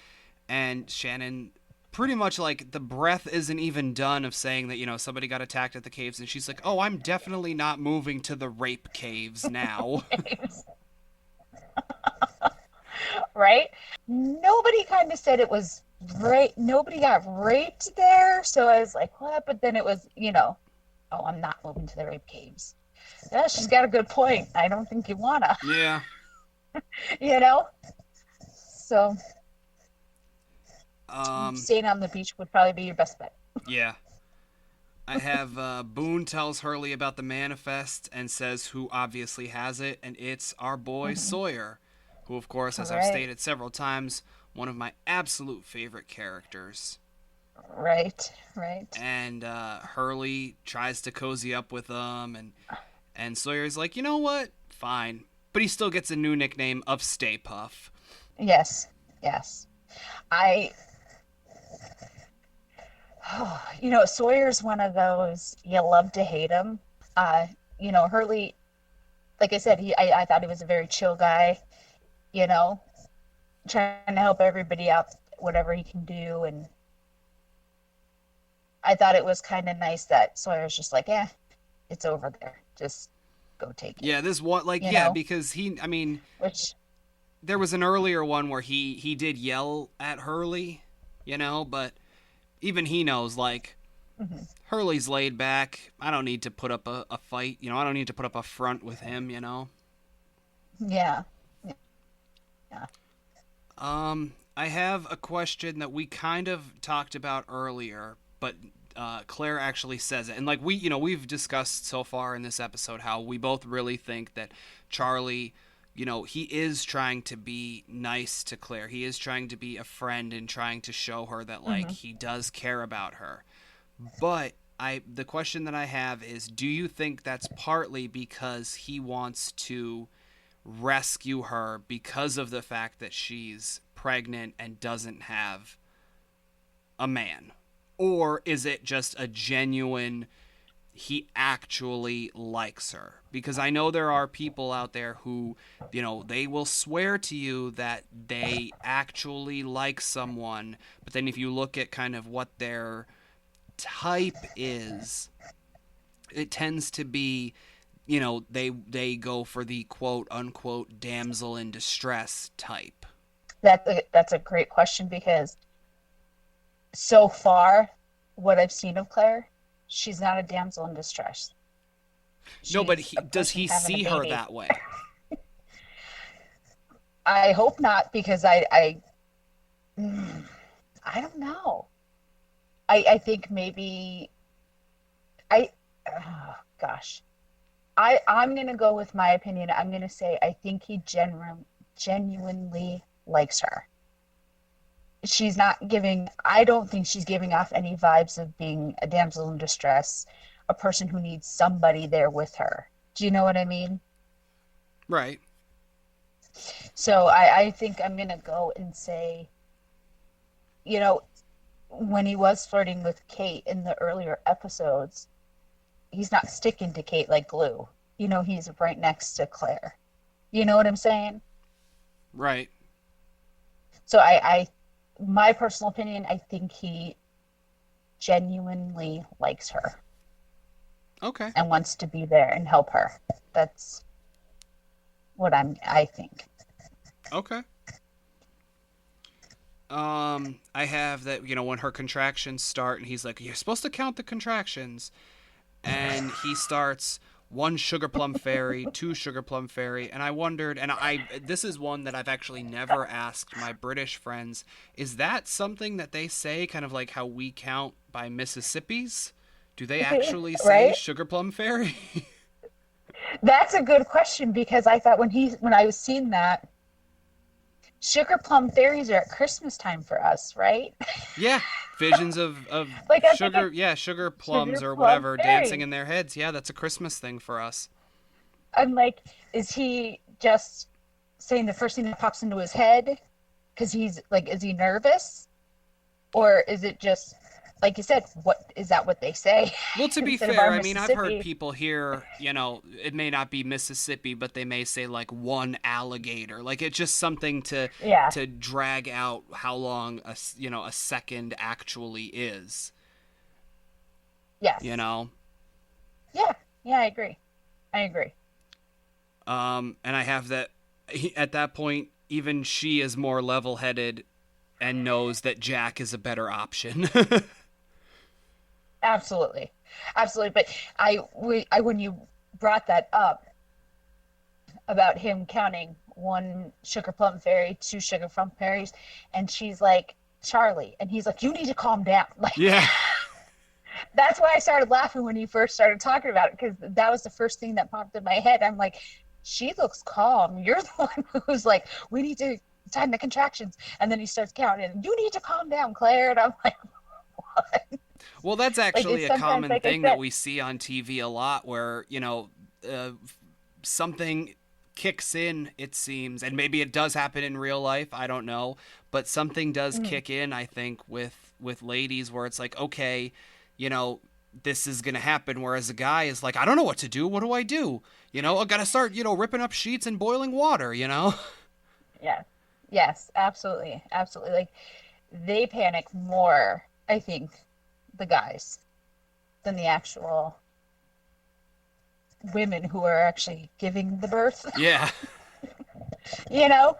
and Shannon pretty much like the breath isn't even done of saying that, somebody got attacked at the caves, and she's like, oh, I'm definitely not moving to the rape caves now. right? Nobody kind of said it was right. Nobody got raped there, so I was like, what? But then it was, oh, I'm not moving to the rape caves. Yeah, she's got a good point. I don't think you wanna, Yeah. you know. So Um, staying on the beach would probably be your best bet. yeah. I have Boone tells Hurley about the manifest and says who obviously has it, and it's our boy Mm-hmm. Sawyer, who, of course, as I've Right, stated several times, one of my absolute favorite characters. right, right. And Hurley tries to cozy up with him, and Sawyer's like, you know what? Fine, but he still gets a new nickname of Stay Puff. Yes, yes. I, Sawyer's one of those you love to hate him. Hurley, like I said, I thought he was a very chill guy. You know, trying to help everybody out, whatever he can do, and I thought it was kind of nice that Sawyer's just like, it's over there. Just go take it. Yeah, this one, like, You yeah, know, because he, I mean, which. there was an earlier one where he did yell at Hurley, but even he knows, like, Hmm. Hurley's laid back. I don't need to put up a fight. I don't need to put up a front with him. Yeah. Yeah. I have a question that we kind of talked about earlier, but Claire actually says it, and like we've discussed so far in this episode how we both really think that Charlie, he is trying to be nice to Claire. He is trying to be a friend and trying to show her that like Hmm. he does care about her. But the question that I have is, do you think that's partly because he wants to rescue her because of the fact that she's pregnant and doesn't have a man? Or is it just a genuine, he actually likes her? Because I know there are people out there who, they will swear to you that they actually like someone, but then if you look at kind of what their type is, it tends to be, they go for the quote unquote damsel in distress type. That's a great question because so far, what I've seen of Claire, she's not a damsel in distress. No, but She's a does person he having a see her baby. that way? I hope not because mm, I don't know. I think maybe I oh, gosh. I'm gonna go with my opinion. I'm gonna say I think he genuinely likes her. She's not giving, I don't think she's giving off any vibes of being a damsel in distress, a person who needs somebody there with her. Do you know what I mean? Right. So I think I'm gonna go and say, you know, when he was flirting with Kate in the earlier episodes, he's not sticking to Kate like glue. He's right next to Claire. You know what I'm saying? Right. So my personal opinion, I think he genuinely likes her Okay. and wants to be there and help her. That's what I think. Okay. I have that, when her contractions start and he's like, you're supposed to count the contractions. And he starts one sugar plum fairy, two sugar plum fairy, and I wondered, and this is one that I've actually never asked my British friends, is that something that they say, kind of like how we count by Mississippi's? Do they actually say Right? sugar plum fairy? That's a good question because I thought when I was seeing that, sugar plum fairies are at Christmas time for us, right? Yeah, visions of Like I'm thinking sugar, yeah, sugar sugar plums or plum whatever dancing fairies. in their heads. Yeah, that's a Christmas thing for us. I'm like, is he just saying the first thing that pops into his head? Because he's like, is he nervous? Or is it just, like you said, what is that what they say Well, to be instead of fair, our I mean, I've heard Mississippi? people here, it may not be Mississippi, but they may say like one alligator. Like it's just something to Yeah. drag out how long a second actually is, you Yes. know. Yeah. Yeah, I agree. I agree. And I have that at that point even she is more level-headed and knows that Jack is a better option. Absolutely. Absolutely. But when you brought that up about him counting one sugar plum fairy, two sugar plum fairies, and she's like, Charlie, and he's like, you need to calm down. Like, Yeah. that's why I started laughing when he first started talking about it because that was the first thing that popped in my head. I'm like, she looks calm. You're the one who's like, we need to time the contractions. And then he starts counting, you need to calm down, Claire. And I'm like, what? Well, that's Like, actually it's a sometimes, common like I thing that said, we see on TV a lot where, uh, something kicks in, it seems, and maybe it does happen in real life, I don't know, but something does mm, kick in, I think, with ladies where it's like, okay, you know, this is going to happen, whereas a guy is like, I don't know what to do. What do I do? I got to start, ripping up sheets and boiling water. yeah, yes, absolutely. Absolutely. Like, they panic more, I think, the guys than the actual women who are actually giving the birth, Yeah. you know?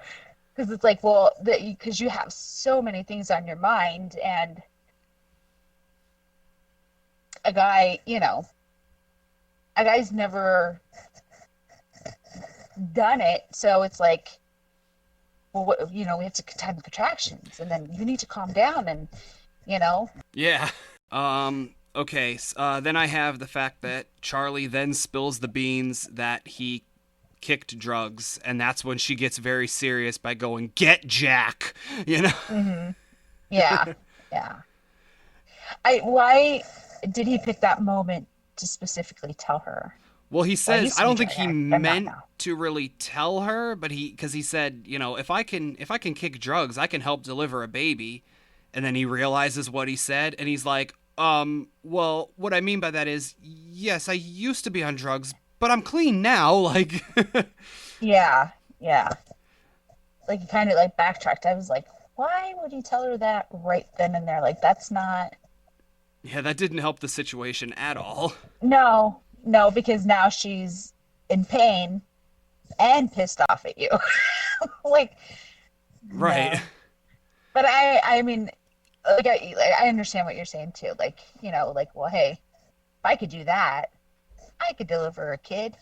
Because it's like, well, because you have so many things on your mind, and a guy, a guy's never done it, so it's like, well, we have to time the contractions, and then you need to calm down, and you know, Yeah. Okay. Then I have the fact that Charlie then spills the beans that he kicked drugs, and that's when she gets very serious by going, "Get Jack," you know. hmm yeah, yeah. Why did he pick that moment to specifically tell her? Well, he Well, I says used I to be don't think drug he addict, but I'm not meant now. to really tell her, but because he said, if I can kick drugs, I can help deliver a baby, and then he realizes what he said, and he's like, well, what I mean by that is, yes, I used to be on drugs, but I'm clean now. Like, Yeah, yeah. Like he kind of like backtracked. I was like, why would he tell her that right then and there? Like that's not. yeah, that didn't help the situation at all. No, no, because now she's in pain and pissed off at you. Like, Right. no. But I mean, like I understand what you're saying too. Like, like, well, hey, if I could do that, I could deliver a kid.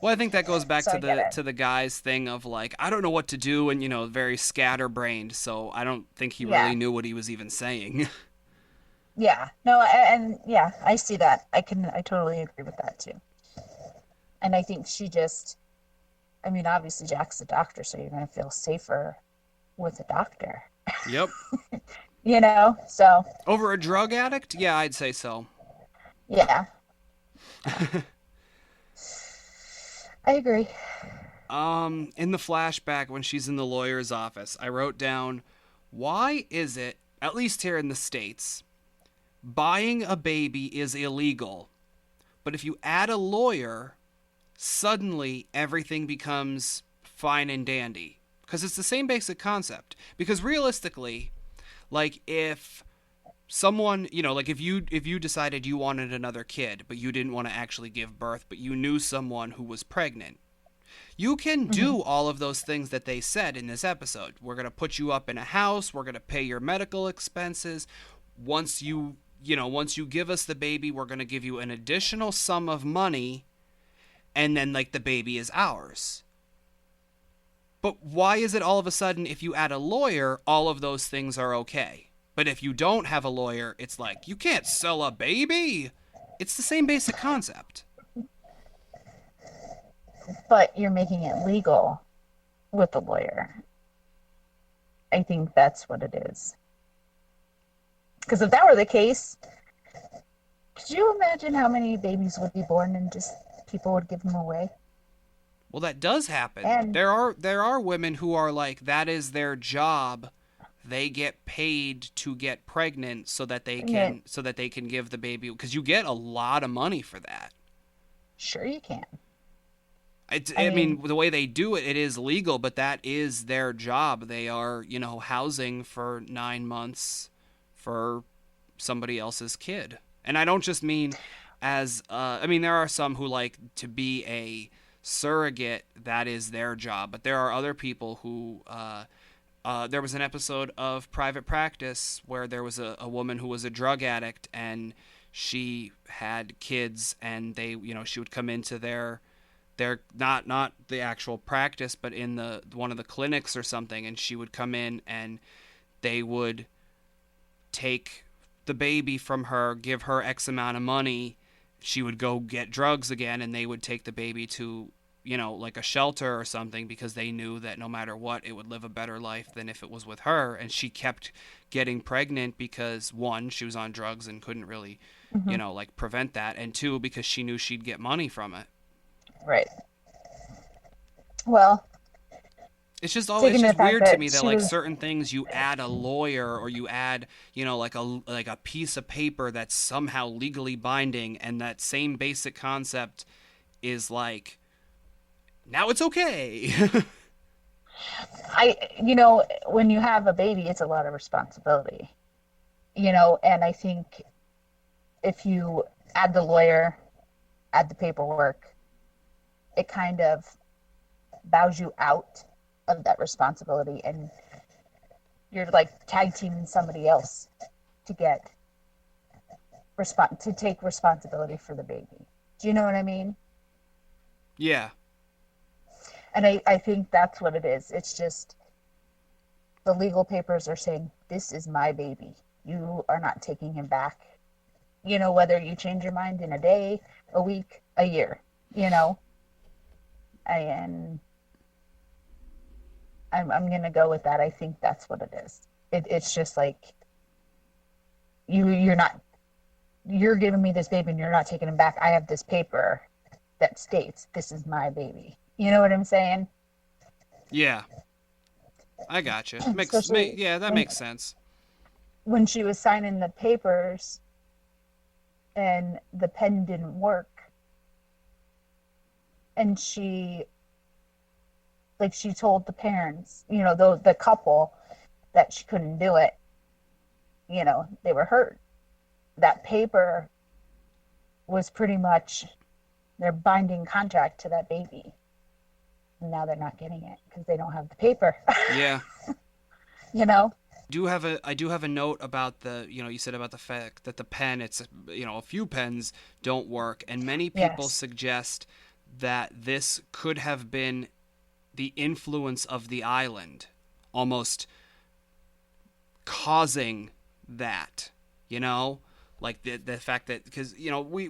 Well, I think that goes back So to I get the it. to the guy's thing of like, I don't know what to do, and very scatterbrained. So I don't think he really Yeah, knew what he was even saying. yeah. No, and yeah, I see that. I totally agree with that too. And I think she just, I mean, obviously Jack's a doctor, so you're gonna feel safer with a doctor. Yep. So Over a drug addict? Yeah, I'd say so. yeah, yeah. I agree. In the flashback when she's in the lawyer's office, I wrote down, why is it, at least here in the States, buying a baby is illegal, but if you add a lawyer, suddenly everything becomes fine and dandy? Because it's the same basic concept. Because realistically, like if someone, like if you decided you wanted another kid, but you didn't want to actually give birth, but you knew someone who was pregnant, you can Hmm. do all of those things that they said in this episode. We're going to put you up in a house. We're going to pay your medical expenses. Once you give us the baby, we're going to give you an additional sum of money, and then like the baby is ours. But why is it all of a sudden if you add a lawyer, all of those things are okay? But if you don't have a lawyer, it's like you can't sell a baby. It's the same basic concept. But you're making it legal with a lawyer. I think that's what it is. Because if that were the case, could you imagine how many babies would be born and just people would give them away? Well, that does happen. And There are women who are like that is their job. They get paid to get pregnant so that they pregnant, can give the baby because you get a lot of money for that. sure you can. I I mean, mean, the way they do it, it is legal, but that is their job. They are, housing for 9 months for somebody else's kid. And I don't just mean I mean, there are some who like to be a surrogate, that is their job, but there are other people who, there was an episode of Private Practice where there was a woman who was a drug addict and she had kids and she would come into their not the actual practice but in the one of the clinics or something, and she would come in and they would take the baby from her, give her X amount of money, she would go get drugs again, and they would take the baby to, like a shelter or something because they knew that no matter what, it would live a better life than if it was with her. And she kept getting pregnant because, one, she was on drugs and couldn't really, mhm, like prevent that, and two, because she knew she'd get money from it. right. Well, It's taking the just fact weird to that me that she like was, certain things you add a lawyer or you add, like a piece of paper that's somehow legally binding, and that same basic concept is like now it's okay. when you have a baby, it's a lot of responsibility, and I think if you add the lawyer, add the paperwork, it kind of bows you out of that responsibility, and you're like tag teaming somebody else to get to take responsibility for the baby. Do you know what I mean? Yeah. And I think that's what it is. It's just the legal papers are saying, this is my baby. You are not taking him back. Whether you change your mind in a day, a week, a year, you know, and I'm going to go with that. I think that's what it is. It's just like, you're not, you're giving me this baby and you're not taking him back. I have this paper that states this is my baby. You know what I'm saying? Yeah. I gotcha. Especially Yeah, that when makes sense. she was signing the papers and the pen didn't work, and she told the parents, the couple, that she couldn't do it. They were hurt. That paper was pretty much their binding contract to that baby. And now they're not getting it because they don't have the paper. Yeah. you know? I do have a note about you said about the fact that the pen, it's, a few pens don't work, and many people Yes. suggest that this could have been the influence of the island almost causing that, like the fact that, because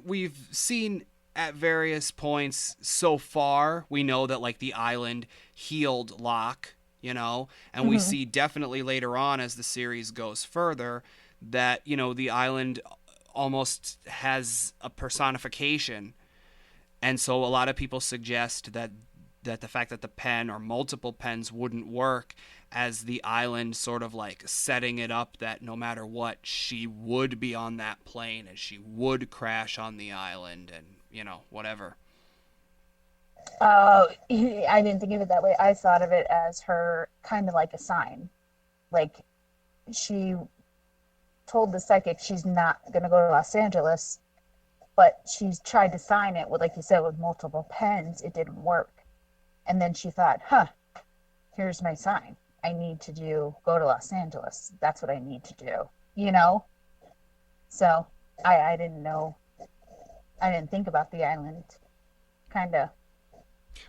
we've seen at various points so far, we know that like the island healed Locke, and we Mm-hmm. see definitely later on as the series goes further that the island almost has a personification. And so a lot of people suggest that the fact that the pen or multiple pens wouldn't work as the island sort of like setting it up that no matter what, she would be on that plane and she would crash on the island and, whatever. I didn't think of it that way. I thought of it as her kind of like a sign. Like, she told the psychic she's not going to go to Los Angeles, but she's tried to sign it with, like you said, with multiple pens. It didn't work. And then she thought, here's my sign. I need to go to Los Angeles. That's what I need to do, you know? So I didn't know. I didn't think about the island kind of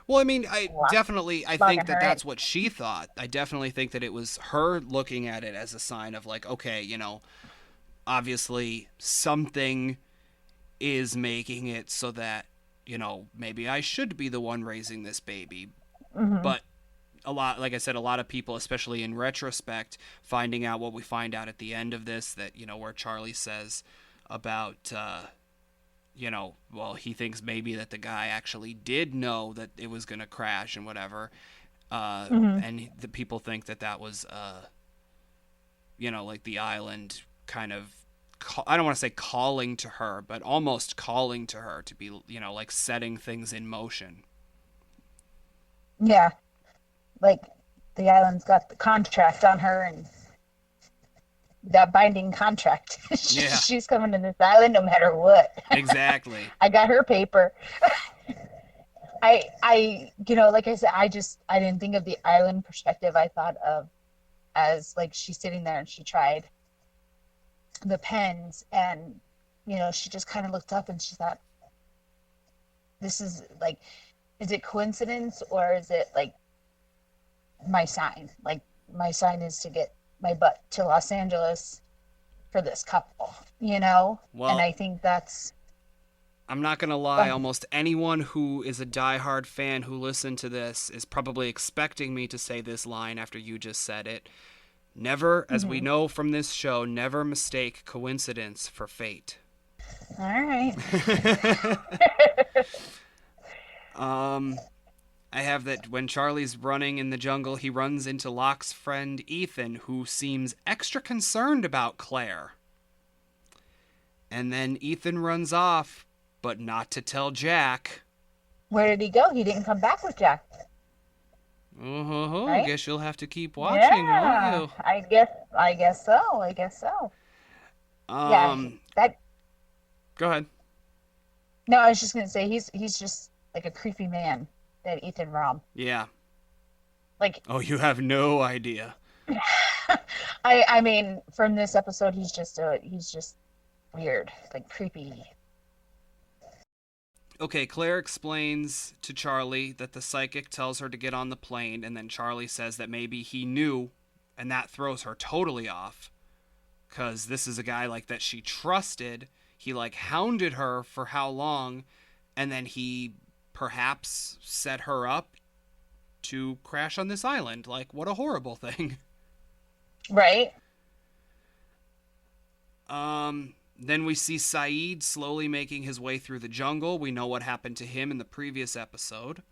Well, I mean, lock, I think locking that her in. that's what she thought. I definitely think that it was her looking at it as a sign of like, okay, obviously something is making it so that, maybe I should be the one raising this baby. Hmm. But like I said, a lot of people, especially in retrospect, finding out what we find out at the end of this, that, where Charlie says about, well, he thinks maybe that the guy actually did know that it was going to crash and whatever. Hmm. And the people think that that was, like the island kind of, I don't want to say calling to her, but almost calling to her to be, like setting things in motion. Yeah, like the island's got the contract on her, and that binding contract. Yeah, She's coming to this island no matter what. exactly. I got her paper. Like I said, I didn't think of the island perspective. I thought of as like she's sitting there and she tried the pens, and she just kind of looked up and she thought, this is like, is it coincidence or is it like my sign? Like, my sign is to get my butt to Los Angeles for this couple. And Well, I think that's I'm not gonna lie, um, almost anyone who is a diehard fan who listened to this is probably expecting me to say this line after you just said it. Never, as we mhm. know from this show, never mistake coincidence for fate. All right. um, I have that when Charlie's running in the jungle, he runs into Locke's friend Ethan, who seems extra concerned about Claire. And then Ethan runs off, but not to tell Jack. Where did he go? He didn't come back with Jack, Oh, right? guess you'll have to keep watching, won't Yeah, you? I guess so. I guess so. Yeah, Um, that Go ahead. no, I was just gonna say he's just like a creepy man, that Ethan Rom. Yeah. Like, Oh, you have no idea. I mean, from this episode, he's just weird, like creepy. Okay, Claire explains to Charlie that the psychic tells her to get on the plane, and then Charlie says that maybe he knew, and that throws her totally off. Because this is a guy like that she trusted. He like hounded her for how long, and then he perhaps set her up to crash on this island. Like, what a horrible thing. Right? Then we see Saeed slowly making his way through the jungle. We know what happened to him in the previous episode.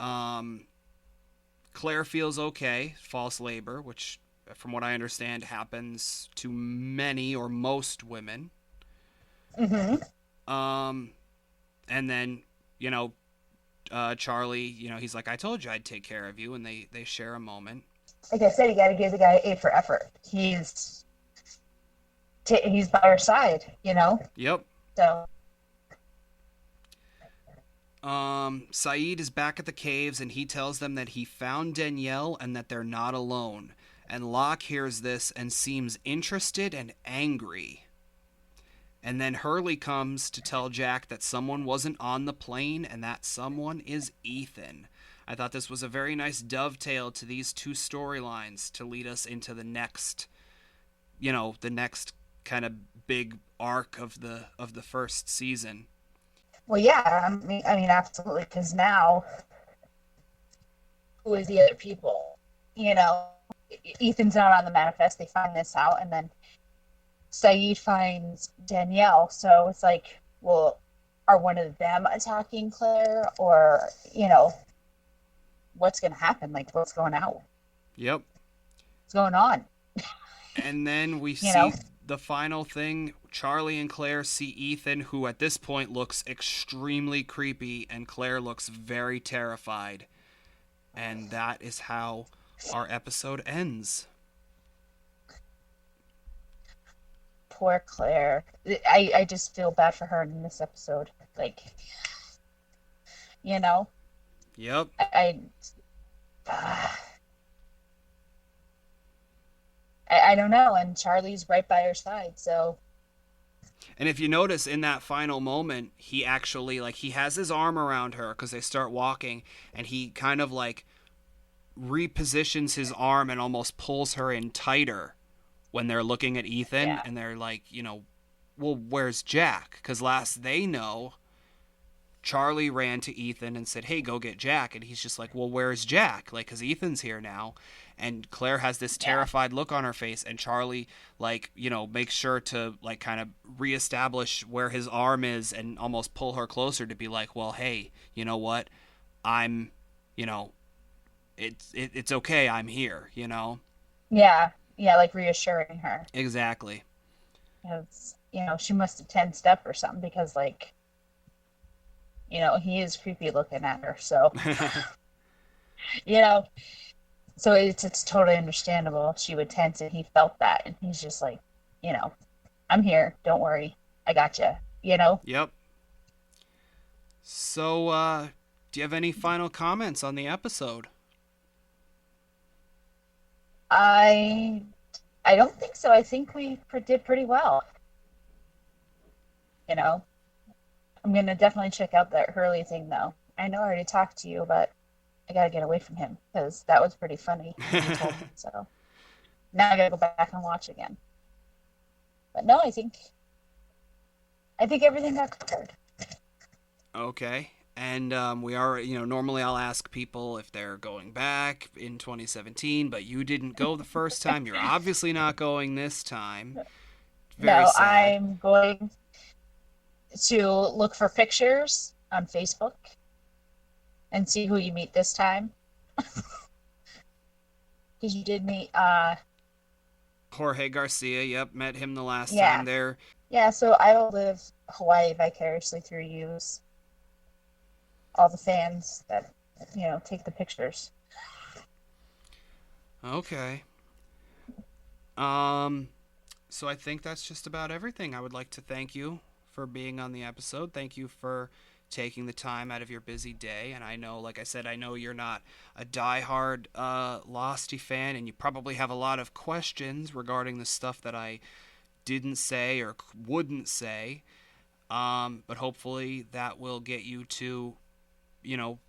Um, Claire feels okay, false labor, which, from what I understand, happens to many or most women. Mm-hmm. Um, and then, you know, Charlie, he's like, I told you I'd take care of you, and they share a moment. Like I said, you got to give the guy A for effort. He's by her side, you know. Yep. So Saeed is back at the caves, and he tells them that he found Danielle and that they're not alone. And Locke hears this and seems interested and angry. And then Hurley comes to tell Jack that someone wasn't on the plane, and that someone is Ethan. I thought this was a very nice dovetail to these two storylines to lead us into the next, the next kind of big arc of the first season. well, yeah, I mean, absolutely. Because now, who is the other people? You know, Ethan's not on the manifest. They find this out, and then Saeed finds Danielle. So it's like, well, are one of them attacking Claire, or what's going to happen? Like, what's going out? Yep. What's going on? And then we You know? see the final thing. Charlie and Claire see Ethan, who at this point looks extremely creepy, and Claire looks very terrified. And that is how our episode ends. Poor Claire. I just feel bad for her in this episode. Like, you know, Yep. I I don't know. And Charlie's right by her side, so And if you notice in that final moment, he actually, like, he has his arm around her because they start walking, and he kind of, like, repositions his arm and almost pulls her in tighter when they're looking at Ethan, yeah, and they're like, well, where's Jack? Because last they know, Charlie ran to Ethan and said, hey, go get Jack. And he's just like, well, where's Jack? Like, because Ethan's here now. And Claire has this yeah, terrified look on her face. And Charlie, like, makes sure to, like, kind of reestablish where his arm is and almost pull her closer to be like, well, hey, you know what? I'm, you know, it's okay. I'm here, yeah, yeah, like reassuring her. Exactly. Because, she must have tensed up or something because, like, he is creepy looking at her. So, you know, so it's totally understandable. She would tense and he felt that. And he's just like, you know, I'm here. Don't worry. I got you. Yep. So, do you have any final comments on the episode? I I don't think so. I think we did pretty well. You know, I'm gonna definitely check out that Hurley thing though. I know I already talked to you, but I gotta get away from him because that was pretty funny when you told me. So now I gotta go back and watch again. But no, I think everything got covered. Okay. And we are, normally I'll ask people if they're going back in 2017, but you didn't go the first time. You're obviously not going this time. Very No, sad. I'm going to look for pictures on Facebook and see who you meet this time. Because you did meet, Jorge Garcia, yep, met him the last time yeah, there. yeah. So I will live Hawaii vicariously through you, all the fans that take the pictures. Okay. Um, so I think that's just about everything. I would like to thank you for being on the episode. Thank you for taking the time out of your busy day. And I know, like I said, I know you're not a diehard Lostie fan, and you probably have a lot of questions regarding the stuff that I didn't say or wouldn't say. But hopefully that will get you to,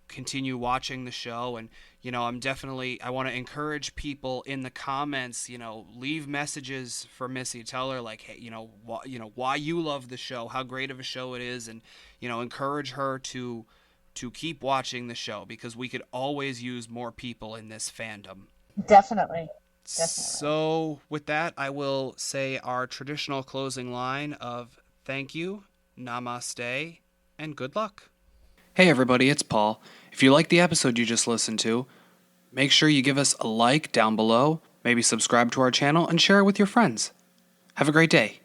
continue watching the show. And, I want to encourage people in the comments, leave messages for Missy. Tell her, like, hey, why you love the show, how great of a show it is. And, encourage her to keep watching the show, because we could always use more people in this fandom. Definitely. Definitely. So, with that, I will say our traditional closing line of thank you, namaste, and good luck. Hey everybody, it's Paul. If you like the episode you just listened to, make sure you give us a like down below, maybe subscribe to our channel, and share it with your friends. Have a great day.